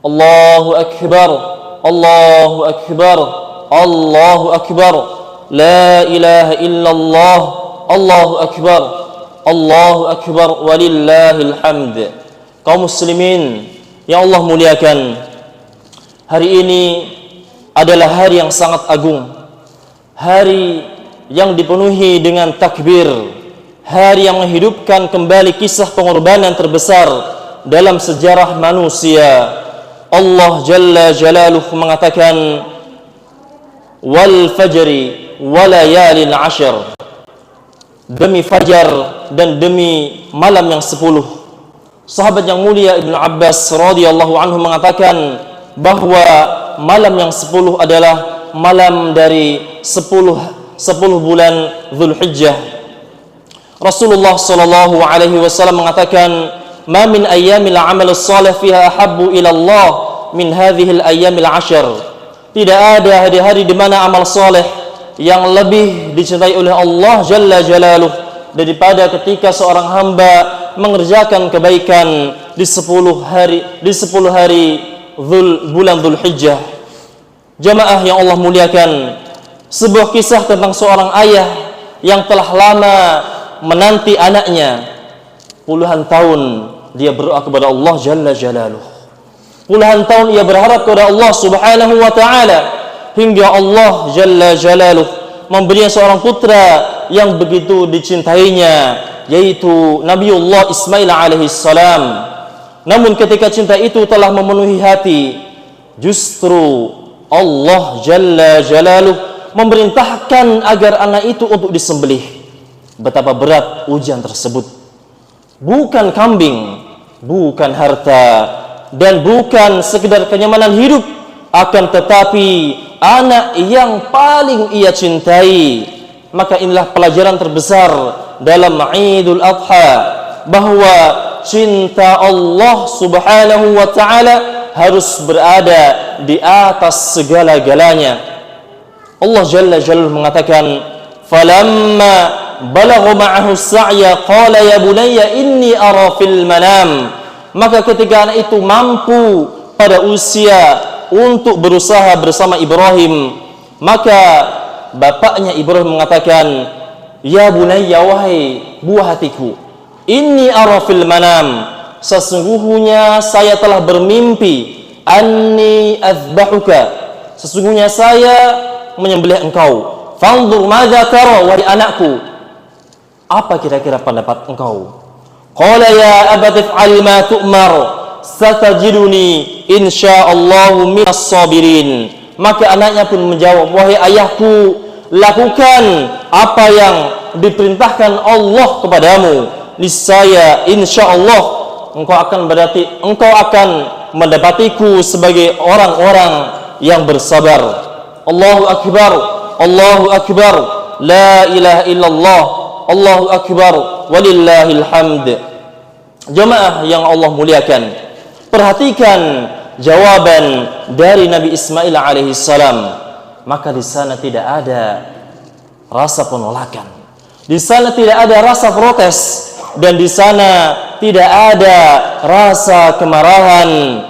Allahu akbar, Allahu akbar, Allahu akbar, la ilaha illallah, Allahu akbar, Allahu akbar, walillahil hamd. Kaum muslimin yang Allah muliakan, hari ini adalah hari yang sangat agung, hari yang dipenuhi dengan takbir, hari yang menghidupkan kembali kisah pengorbanan terbesar dalam sejarah manusia. Allah Jalla Jalaluhu mengatakan, wal fajri walayalin ashar, demi fajar dan demi malam yang 10. Sahabat yang mulia Ibnu Abbas radhiyallahu anhu mengatakan bahwa malam yang 10 adalah malam dari 10 bulan Dzulhijjah. Rasulullah sallallahu alaihi wasallam mengatakan, "Ma min ayyamil 'amalus shalih fiha ahabbu ila Allah min hadhil ayyamil 'ashr." Tidak ada hari-hari di mana amal saleh yang lebih dicintai oleh Allah Jalla Jalaluh daripada ketika seorang hamba mengerjakan kebaikan di 10 hari bulan Dzulhijjah. Jamaah yang Allah muliakan, sebuah kisah tentang seorang ayah yang telah lama menanti anaknya. Puluhan tahun dia berdoa kepada Allah Jalla Jalaluh. Puluhan tahun ia berharap kepada Allah Subhanahu wa taala, hingga Allah Jalla Jalaluh memberinya seorang putra yang begitu dicintainya, yaitu Nabiullah Ismail alaihi salam. Namun ketika cinta itu telah memenuhi hati, justru Allah Jalla Jalaluh memerintahkan agar anak itu untuk disembelih. Betapa berat ujian tersebut. Bukan kambing, bukan harta, dan bukan sekedar kenyamanan hidup, akan tetapi anak yang paling ia cintai. Maka inilah pelajaran terbesar dalam Idul Adha, bahwa cinta Allah Subhanahu wa ta'ala harus berada di atas segala-galanya. Allah Jalla Jalaluhu mengatakan, "Falamma balagha ma'ahu as-sa'ya qala ya bunayya inni ara fil manam." Maka ketika anak itu mampu pada usia untuk berusaha bersama Ibrahim, maka bapaknya Ibrahim mengatakan, "Ya bunayya, wahai buah hatiku, inni ara fil manam, sesungguhnya saya telah bermimpi, anni azbahuka, sesungguhnya saya menyembelih engkau. Fanzur madza tara, wahai anakku, apa kira-kira pendapat engkau?" Qala ya abati if'al ma tu'mar, satajiduni insyaallahu minas sabirin. Maka anaknya pun menjawab, "Wahai ayahku, lakukan apa yang diperintahkan Allah kepadamu. Niscaya insyaallah engkau akan mendapatiku sebagai orang-orang yang bersabar." Allahu akbar, Allahu akbar, la ilaha illallah, Allahu akbar, walillahil hamd. Jamaah yang Allah muliakan, perhatikan jawaban dari Nabi Ismail alaihi salam. Maka di sana tidak ada rasa penolakan, di sana tidak ada rasa protes, dan di sana tidak ada rasa kemarahan.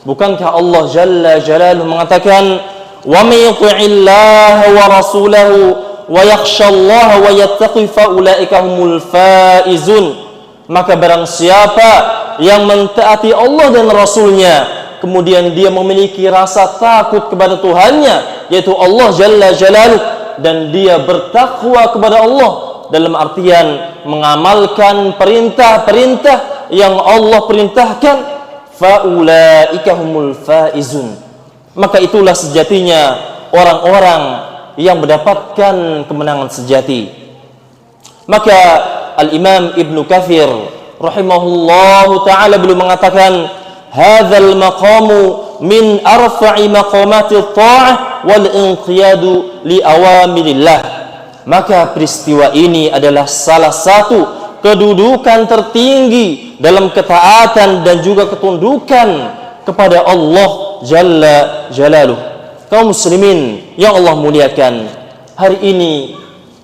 Bukankah Allah Jalla Jalaluhu mengatakan, "Wa may yuti'illaha wa rasulahu wa yakhshallaha wa yattaqi fa ulaika humul faizun." Maka barang siapa yang mentaati Allah dan Rasulnya, kemudian dia memiliki rasa takut kepada Tuhannya, yaitu Allah Jalla Jalaluh, dan dia bertakwa kepada Allah dalam artian mengamalkan perintah-perintah yang Allah perintahkan, faulaika humul faizun, maka itulah sejatinya orang-orang yang mendapatkan kemenangan sejati. Maka Al-Imam Ibnu Katsir rahimahullahu ta'ala beliau mengatakan, hadzal maqamu min arfa'i maqamati ta'ah wal inqiyadu li awamirillah. Maka peristiwa ini adalah salah satu kedudukan tertinggi dalam ketaatan dan juga ketundukan kepada Allah Jalla Jalaluh. Kaum muslimin yang Allah muliakan, hari ini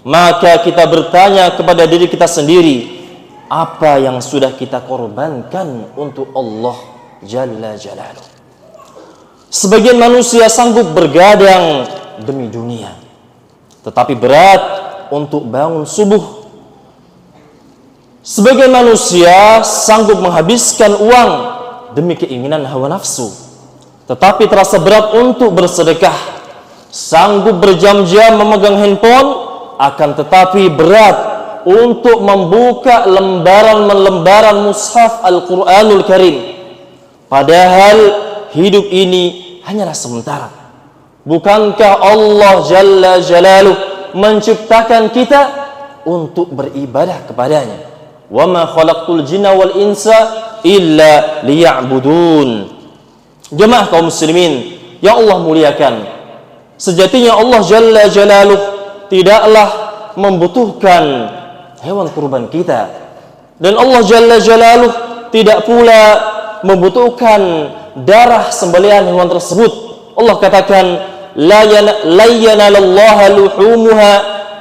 maka kita bertanya kepada diri kita sendiri, apa yang sudah kita korbankan untuk Allah Jalla Jalaluh? Sebagian manusia sanggup bergadang demi dunia, tetapi berat untuk bangun subuh. Sebagian manusia sanggup menghabiskan uang demi keinginan hawa nafsu, tetapi terasa berat untuk bersedekah. Sanggup berjam-jam memegang handphone, akan tetapi berat untuk membuka lembaran-lembaran mushaf Al-Quranul Karim. Padahal hidup ini hanyalah sementara. Bukankah Allah Jalla Jalaluh menciptakan kita untuk beribadah kepadanya? Wa ma khalaqtul jinna wal insa illa liya'budun. Jemaah kaum muslimin yang Allah muliakan, sejatinya Allah Jalla Jalaluh tidaklah membutuhkan hewan kurban kita, dan Allah Jalla Jalaluh tidak pula membutuhkan darah sembelihan hewan tersebut. Allah katakan, la yanalallaha luhumuha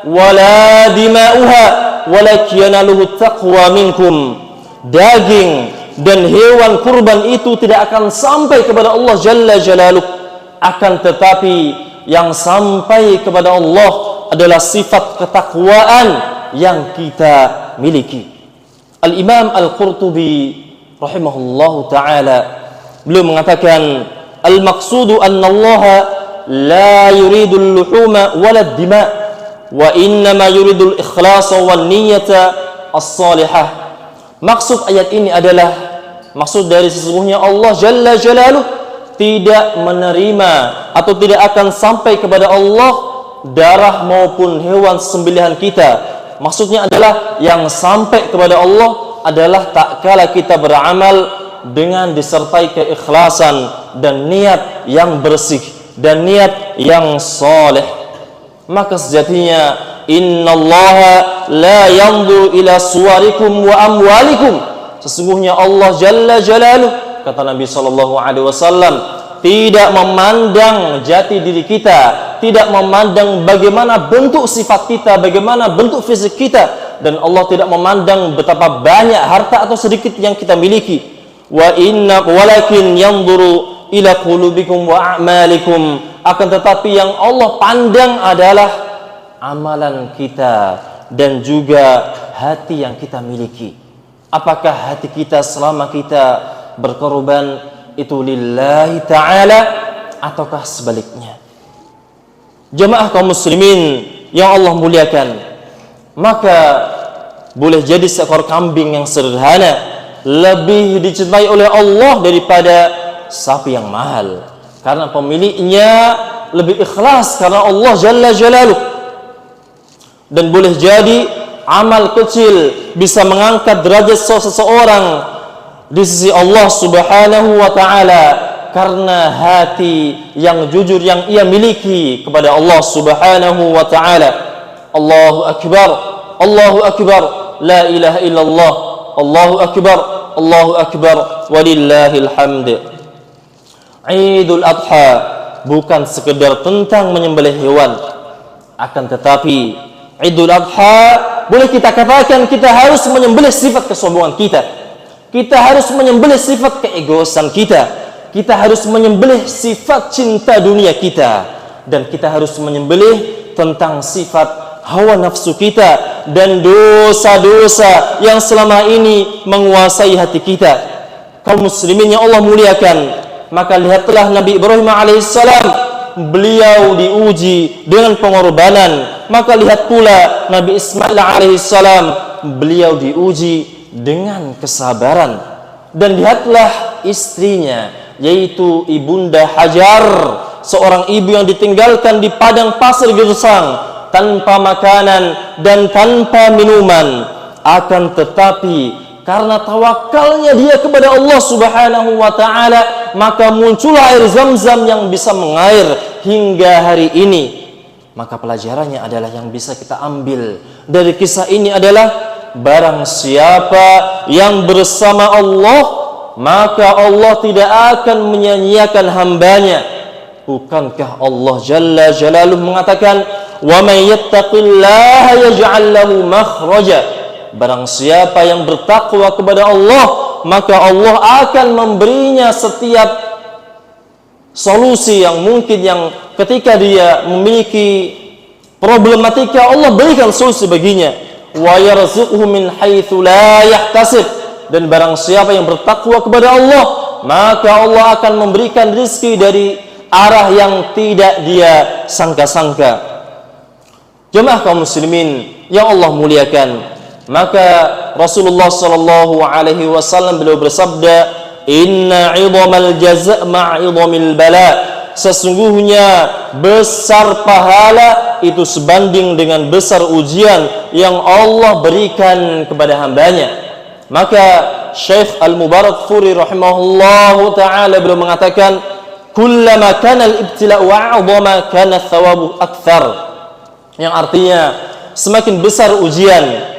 wala dima'uha walakin yanaluhu taqwa minkum. Daging dan hewan kurban itu tidak akan sampai kepada Allah Jalla Jalaluh, akan tetapi yang sampai kepada Allah adalah sifat ketakwaan yang kita miliki. Al-Imam Al-Qurtubi rahimahullahu ta'ala, beliau mengatakan, al-maqsudu anna Allah la yuridu al-luhuma wala ad-dima' wa innama yuridu al-ikhlasa wan niyyata as-salihah. Maksud ayat ini adalah, maksud dari sesungguhnya Allah Jalla Jalaluh tidak menerima atau tidak akan sampai kepada Allah darah maupun hewan sembelihan kita. Maksudnya adalah yang sampai kepada Allah adalah tak kala kita beramal dengan disertai keikhlasan dan niat yang bersih dan niat yang saleh. Maka sejatinya innallaha la yanzuru ila suwarikum wa amwalikum. Sesungguhnya Allah Jalla Jalaluh, kata Nabi sallallahu alaihi wasallam, tidak memandang jati diri kita, tidak memandang bagaimana bentuk sifat kita, bagaimana bentuk fisik kita, dan Allah tidak memandang betapa banyak harta atau sedikit yang kita miliki. Walakin yanzuru ila qulubikum wa a'malikum. Akan tetapi yang Allah pandang adalah amalan kita dan juga hati yang kita miliki. Apakah hati kita selama kita berkorban itu lillahi ta'ala ataukah sebaliknya? Jemaah kaum muslimin yang Allah muliakan, maka boleh jadi seekor kambing yang sederhana lebih dicintai oleh Allah daripada sapi yang mahal, karena pemiliknya lebih ikhlas karena Allah Jalla Jalaluh. Dan boleh jadi amal kecil bisa mengangkat derajat seseorang di sisi Allah Subhanahu wa ta'ala karena hati yang jujur yang ia miliki kepada Allah Subhanahu wa ta'ala. Allahu Akbar, Allahu Akbar, la ilaha illallah, Allahu Akbar, Allahu Akbar, walillahil hamd. Idul Adha bukan sekedar tentang menyembelih hewan, akan tetapi Idul Adha boleh kita katakan kita harus menyembelih sifat kesombongan kita. Kita harus menyembelih sifat keegoisan kita. Kita harus menyembelih sifat cinta dunia kita, dan kita harus menyembelih tentang sifat hawa nafsu kita dan dosa-dosa yang selama ini menguasai hati kita. Kaum muslimin yang Allah muliakan, maka lihatlah Nabi Ibrahim alaihissalam, beliau diuji dengan pengorbanan. Maka lihat pula Nabi Ismail alaihissalam, beliau diuji dengan kesabaran. Dan lihatlah istrinya, yaitu Ibunda Hajar, seorang ibu yang ditinggalkan di padang pasir gersang tanpa makanan dan tanpa minuman. Akan tetapi karena tawakalnya dia kepada Allah Subhanahu wa ta'ala, maka muncullah air Zam-Zam yang bisa mengalir hingga hari ini. Maka pelajarannya adalah yang bisa kita ambil dari kisah ini adalah, barang siapa yang bersama Allah, maka Allah tidak akan menyia-nyiakan hambanya. Bukankah Allah Jalla Jalaluh mengatakan, wa may yattaqillaha yaj'al lahu makhraja. Barang siapa yang bertakwa kepada Allah, maka Allah akan memberinya setiap solusi yang mungkin yang ketika dia memiliki problematika, Allah berikan solusi baginya. Wa yarzuquhu min haitsu la yahtasib, dan barang siapa yang bertakwa kepada Allah, maka Allah akan memberikan rezeki dari arah yang tidak dia sangka-sangka. Jemaah kaum muslimin yang Allah muliakan, maka Rasulullah sallallahu alaihi wasallam beliau bersabda, "Inna 'idhamal jazaa' ma'idhamil bala." Sesungguhnya besar pahala itu sebanding dengan besar ujian yang Allah berikan kepada hambanya. Maka Syekh Al-Mubarakfuri rahimahullahu ta'ala beliau mengatakan, kullama kana al-ibtila'u a'zama kana thawabu akthar, yang artinya semakin besar ujian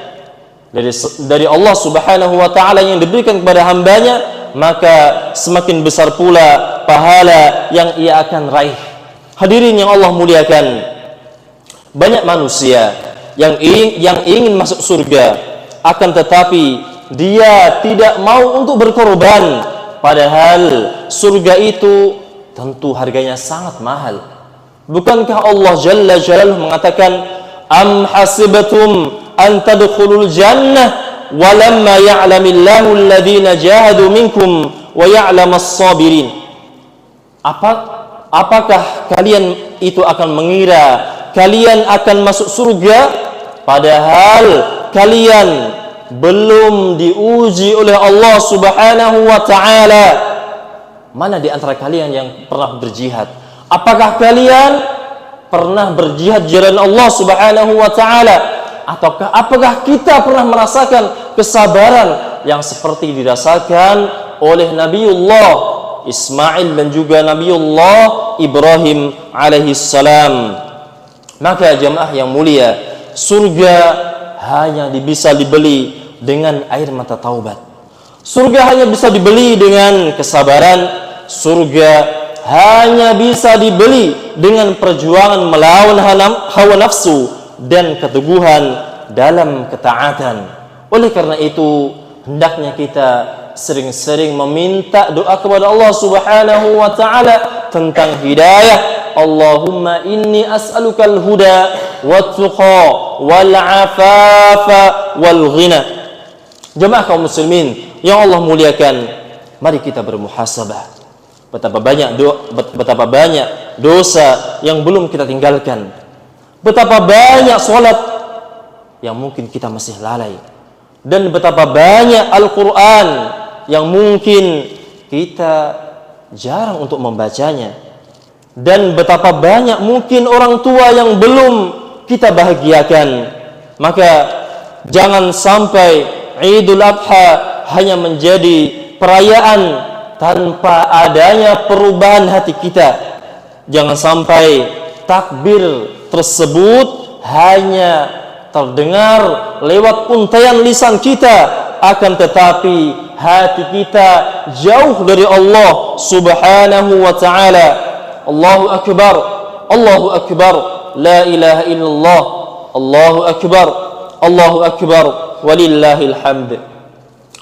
dari Allah subhanahu wa ta'ala yang diberikan kepada hambanya, maka semakin besar pula pahala yang ia akan raih. Hadirin yang Allah muliakan, banyak manusia yang ingin masuk surga, akan tetapi dia tidak mau untuk berkorban, padahal surga itu tentu harganya sangat mahal. Bukankah Allah Jalla Jalaluhu mengatakan, am hasibtum an tadkhulul jannah walamma ya'lamillahu alladhina jahadu minkum wa ya'lamas sabirin. Apakah kalian itu akan mengira kalian akan masuk surga padahal kalian belum diuji oleh Allah Subhanahu wa taala? Mana di antara kalian yang pernah berjihad? Apakah kalian pernah berjihad di jalan Allah Subhanahu wa taala? Ataukah apakah kita pernah merasakan kesabaran yang seperti dirasakan oleh Nabiullah Ismail dan juga Nabiullah Ibrahim alaihi salam? Maka jemaah yang mulia, surga hanya bisa dibeli dengan air mata taubat. Surga hanya bisa dibeli dengan kesabaran. Surga hanya bisa dibeli dengan perjuangan melawan hawa nafsu dan keteguhan dalam ketaatan. Oleh karena itu, hendaknya kita sering-sering meminta doa kepada Allah Subhanahu wa taala tentang hidayah. Allahumma inni as'alukal huda wat-tuqa wal 'afafa wal ghina. Jemaah kaum muslimin yang Allah muliakan, mari kita bermuhasabah. Betapa banyak dosa yang belum kita tinggalkan. Betapa banyak salat yang mungkin kita masih lalai. Dan betapa banyak Al-Quran yang mungkin kita jarang untuk membacanya. Dan betapa banyak mungkin orang tua yang belum kita bahagiakan. Maka jangan sampai Idul Adha hanya menjadi perayaan tanpa adanya perubahan hati kita. Jangan sampai takbir tersebut hanya terdengar lewat untaian lisan kita, akan tetapi hati kita jauh dari Allah Subhanahu wa ta'ala. Allahu Akbar, Allahu Akbar, la ilaha illallah, Allahu Akbar, Allahu Akbar, walillahil hamd.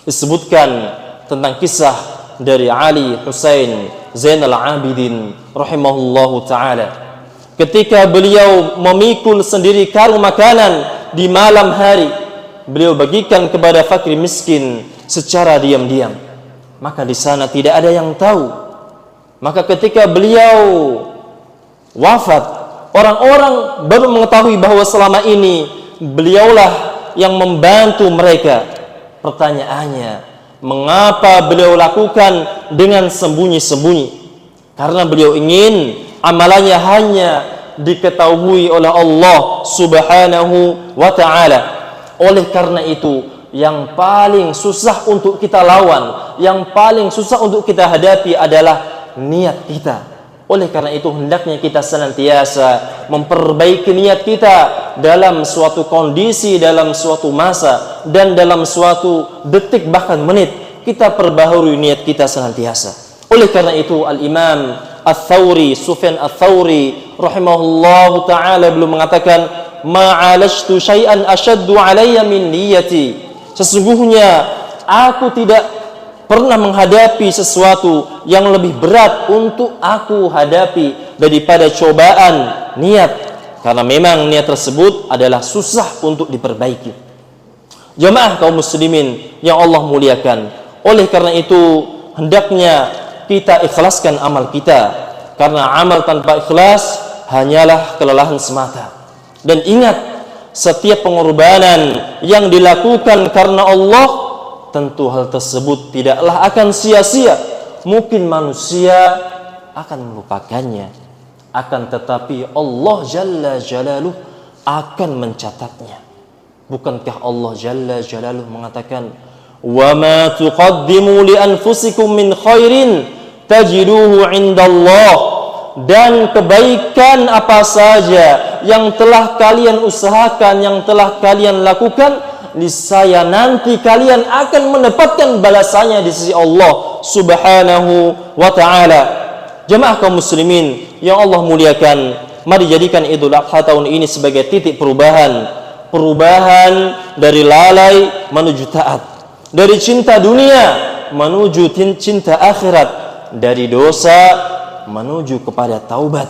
Disebutkan tentang kisah dari Ali Husain Zainal Abidin rahimahullahu ta'ala. Ketika beliau memikul sendiri karung makanan di malam hari, beliau bagikan kepada fakir miskin secara diam-diam. Maka di sana tidak ada yang tahu. Maka ketika beliau wafat, orang-orang baru mengetahui bahwa selama ini beliaulah yang membantu mereka. Pertanyaannya, mengapa beliau lakukan dengan sembunyi-sembunyi? Karena beliau ingin amalannya hanya diketahui oleh Allah Subhanahu wa ta'ala. Oleh karena itu, yang paling susah untuk kita lawan, yang paling susah untuk kita hadapi adalah niat kita. Oleh karena itu, hendaknya kita senantiasa memperbaiki niat kita dalam suatu kondisi, dalam suatu masa, dan dalam suatu detik bahkan menit. Kita perbaharui niat kita senantiasa. Oleh karena itu, Al-Imam Ats-Tsauri, Sufyan Ats-Tsauri rahimahullahu ta'ala belum mengatakan, ma'alashtu syai'an ashaddu alayya min niyati. Sesungguhnya aku tidak pernah menghadapi sesuatu yang lebih berat untuk aku hadapi daripada cobaan niat, karena memang niat tersebut adalah susah untuk diperbaiki. Jamaah kaum muslimin yang Allah muliakan, oleh karena itu hendaknya kita ikhlaskan amal kita, karena amal tanpa ikhlas hanyalah kelelahan semata. Dan ingat, setiap pengorbanan yang dilakukan karena Allah, tentu hal tersebut tidaklah akan sia-sia. Mungkin manusia akan melupakannya, akan tetapi Allah Jalla Jalaluh akan mencatatnya. Bukankah Allah Jalla Jalaluh mengatakan, "Wa ma tuqaddimu li anfusikum min khairin tajiduhu 'indallah." Dan kebaikan apa saja yang telah kalian usahakan, yang telah kalian lakukan, niscaya nanti kalian akan mendapatkan balasannya di sisi Allah Subhanahu wa ta'ala. Jemaah kaum muslimin yang Allah muliakan, mari jadikan Idul Adha tahun ini sebagai titik perubahan dari lalai menuju taat, dari cinta dunia menuju cinta akhirat, dari dosa menuju kepada taubat,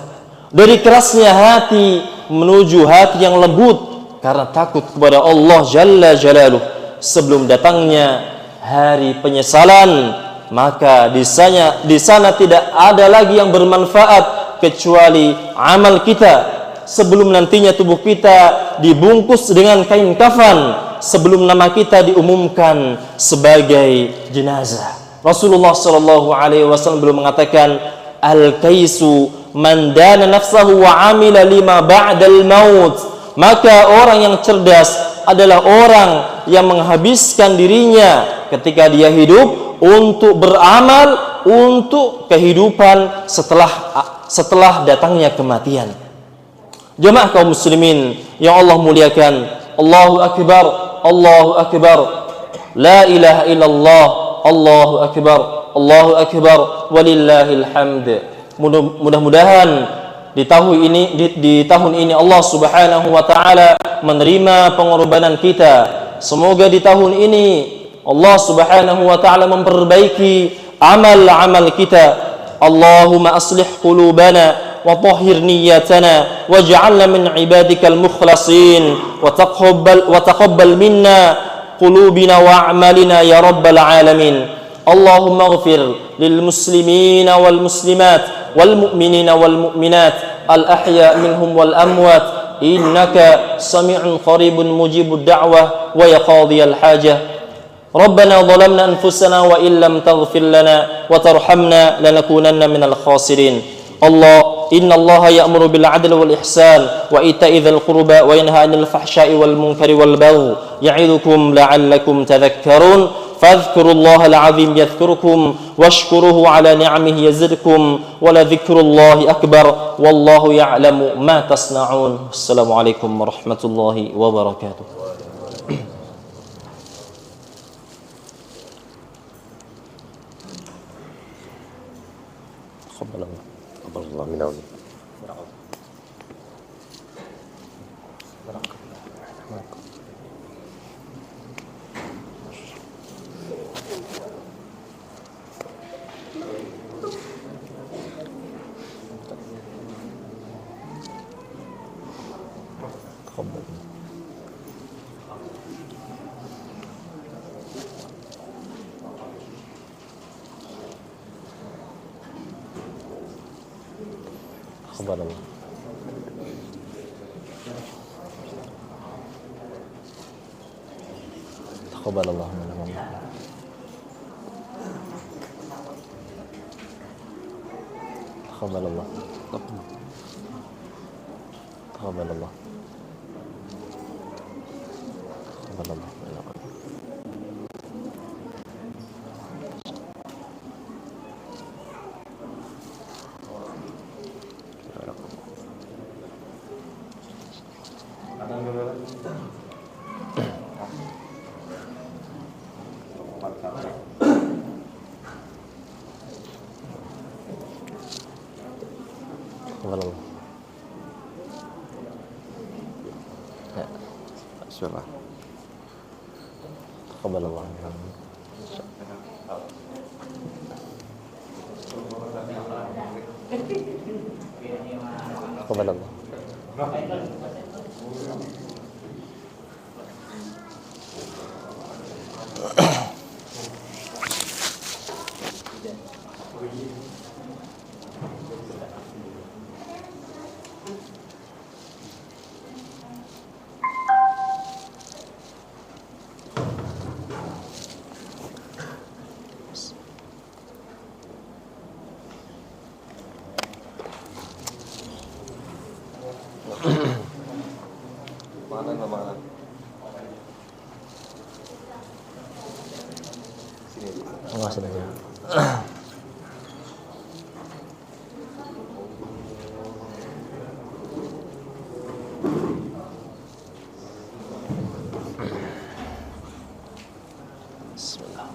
dari kerasnya hati menuju hati yang lembut karena takut kepada Allah Jalla Jalaluh sebelum datangnya hari penyesalan. Maka di sana tidak ada lagi yang bermanfaat kecuali amal kita. Sebelum nantinya tubuh kita dibungkus dengan kain kafan, sebelum nama kita diumumkan sebagai jenazah. Rasulullah sallallahu alaihi wasallam belum mengatakan, al-kaisu man dana nafsahu wa amila lima ba'dal maut. Maka orang yang cerdas adalah orang yang menghabiskan dirinya ketika dia hidup untuk beramal untuk kehidupan setelah datangnya kematian. Jemaah kaum muslimin yang Allah muliakan, Allahu akbar, Allahu akbar, la ilaha illallah, Allahu akbar, Allahu akbar, walillahil hamd. Mudah-mudahan di tahun ini Allah Subhanahu wa taala menerima pengorbanan kita. Semoga di tahun ini Allah Subhanahu wa taala memperbaiki amal-amal kita. Allahumma aslih qulubana wa tahhir niyyatana waj'alna min ibadikal mukhlasin wa taqabbal minna qulubina wa a'malina ya rabbal alamin. Allahumma ighfir lil muslimina wal muslimat wal mu'minina wal mu'minat al ahya minhum wal amwat innaka sami'un qaribun mujibud da'wah wa ya qadiyal hajah. ربنا ظلمنا أنفسنا وإن لم تغفر لنا وترحمنا لنكونن من الخاسرين. إن الله يأمر بالعدل والإحسان وإيتاء ذي القربى وينهى عن الفحشاء والمنكر والبغي يعظكم لعلكم تذكرون فاذكروا الله العظيم يذكركم واشكروه على نعمه يزدكم ولذكر الله أكبر والله يعلم ما تصنعون. السلام عليكم ورحمة الله وبركاته. تقبل الله منا ومنكم. تقبل الله. تقبل الله منا ومنكم. تقبل الله. تقبل الله. تقبل الله. Bismillah. Bismillah. Taqabbalallahu minna. Subhanallah. Mana? Sini aja. Bismillah.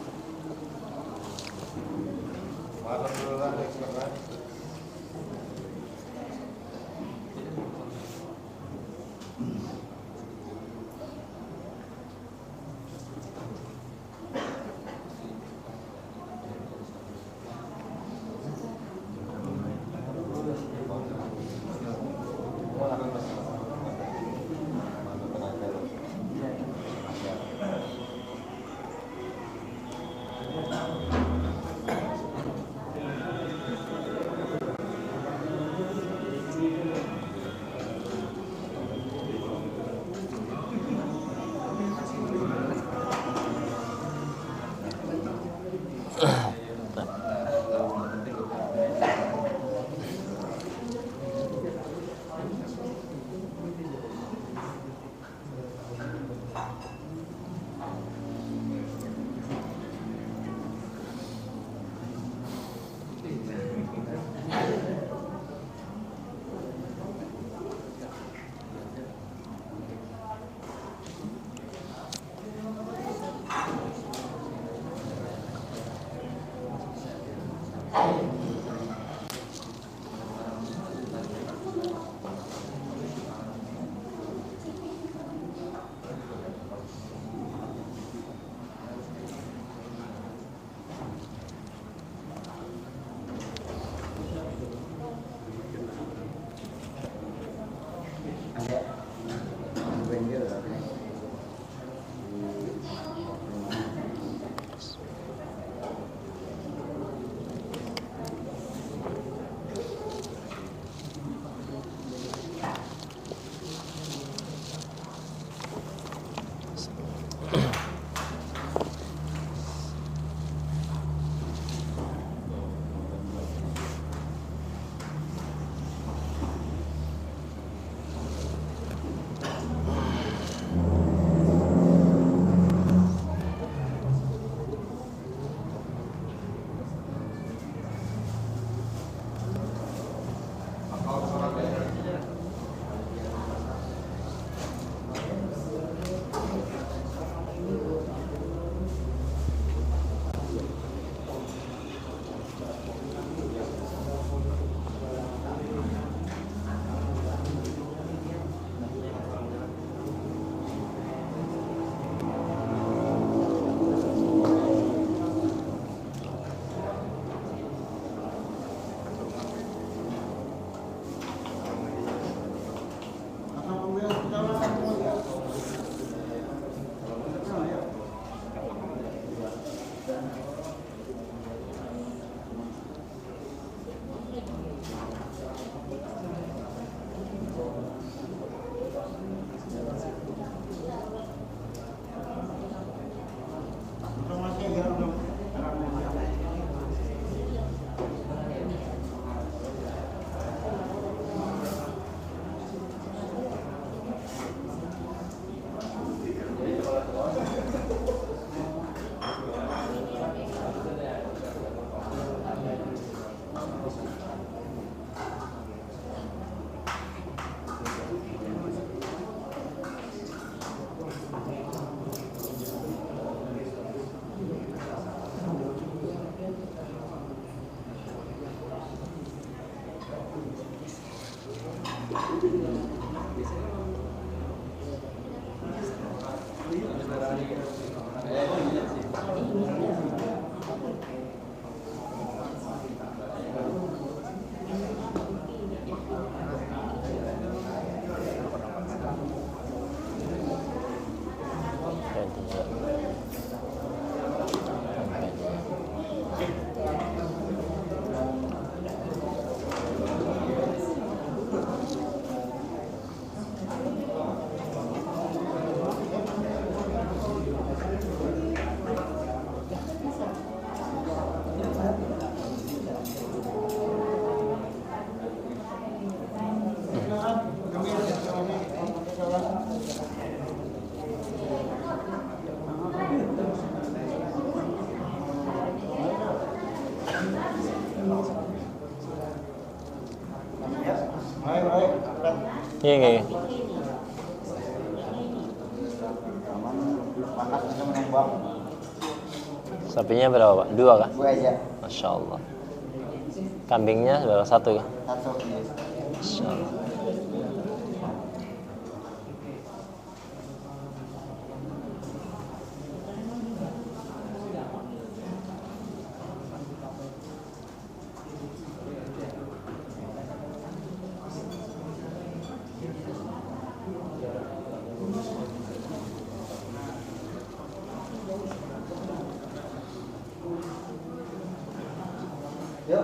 Iya. Sapinya berapa Pak? 2 kah? 2 aja. Masya Allah. Kambingnya berapa? 1 ya? 1. Masya Allah. Yuk.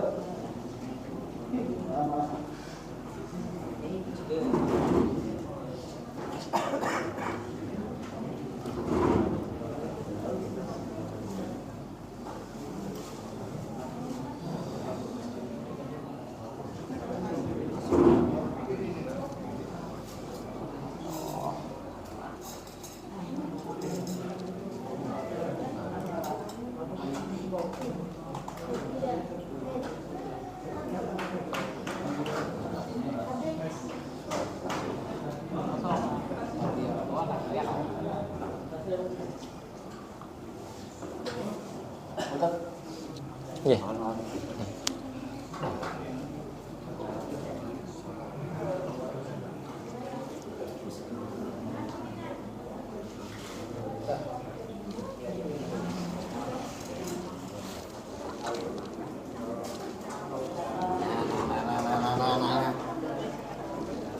Iya.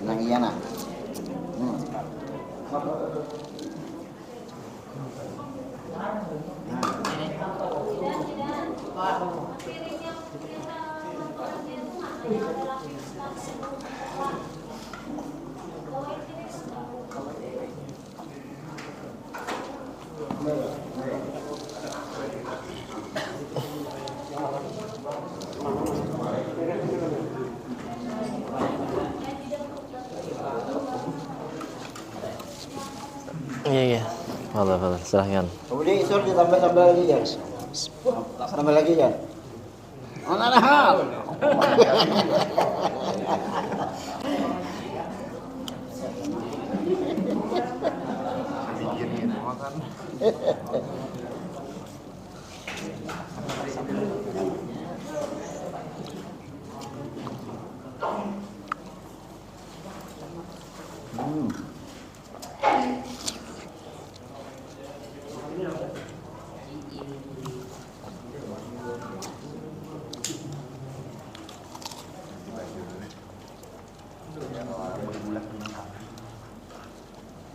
Tenang iya nak. Iya. Fadal, silahkan. Kemudian isor ditambah sambal lagi ya. Tambah lagi ya. Mana hal?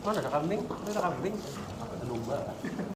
Mana ada kambing? Ada kambing. Ada domba.